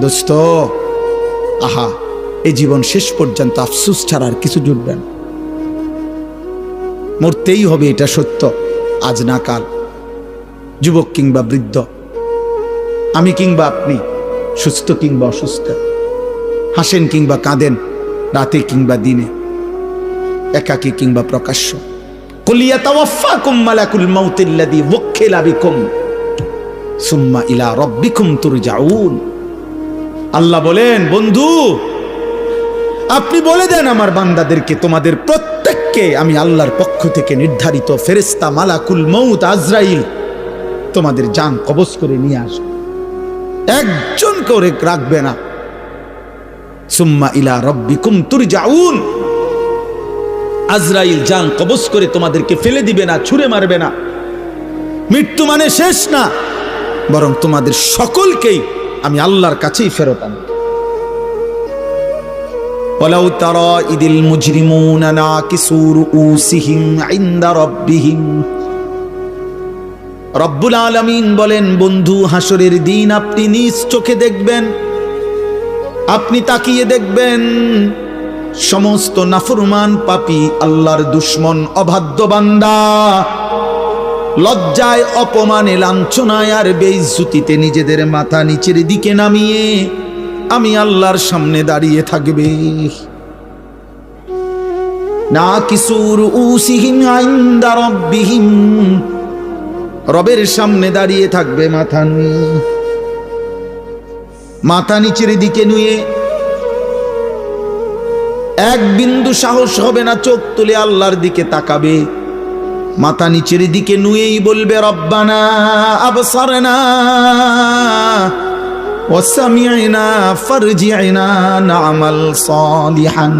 দোস্ত, আহা, এই জীবন শেষ পর্যন্ত আফসোস ছাড়া আর কিছু জুটবে না। মরতেই হবে, এটা সত্য, আজ না কাল। যুবক কিংবা বৃদ্ধ, আমি কিংবা আপনি, সুস্থ কিংবা অসুস্থ, হাসেন কিংবা কাঁদেন, রাতে কিংবা দিনে, একাকী কিংবা প্রকাশ্য। কুল ইয়াতাওয়াফাকুম মালাকুল মাউতিল্লাযী ওয়াক্কিলা বিকুম সুম্মা ইলা রাব্বিকুম তুরজাউন। আল্লাহ বলেন, বন্ধু আপনি বলে দেন আমার বান্দাদেরকে, তোমাদের প্রত্যেককে আমি আল্লাহর পক্ষ থেকে নির্ধারিত ফেরেশতা মালাকুল মউত আজরাইল তোমাদের জান কবজ করে নিয়ে আসবে, একজন করে রাখবে না। সুম্মা ইলা রাব্বিকুম তুরজাউন, আজরাইল জান কবজ করে তোমাদেরকে ফেলে দিবে না, ছুঁড়ে মারবে না। মৃত্যু মানে শেষ না, বরং তোমাদের সকলকেই আমি আল্লাহর কাছেই ফেরত আনব। ওয়ালাউ তারা ইদিল মুজরিমুনা নাকিসু রুউসিহিম ইনদা রাব্বিহিম। রব্বুল আলামিন বলেন, বন্ধু হাসরের দিন আপনি নিজ চোখে দেখবেন, আপনি তাকিয়ে দেখবেন সমস্ত নাফরমান পাপী, আল্লাহর দুশমন, অবাধ্য বান্দা লজ্জায়, অপমানে, লাঞ্ছনায় আর বেইজ্জতিতে নিজেদের মাথা নিচের দিকে নামিয়ে আমি আল্লাহর সামনে দাঁড়িয়ে থাকবে। নাকিসু রুউসিহিম ইনদা রাব্বিহিম, রবের সামনে দাঁড়িয়ে থাকবে মাথা নিয়ে, মাথা নিচের দিকে নুয়ে, এক বিন্দু সাহস হবে না চোখ তুলে আল্লাহর দিকে তাকাবে। মাথা নিচের দিকে নুয়েই বলবে, রব্বানা আবসারনা ওয়া সামি'না ফারজি'না না'মাল সালিহান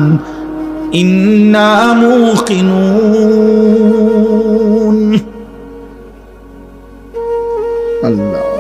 ইন্না মুকিনুন। আল্লাহ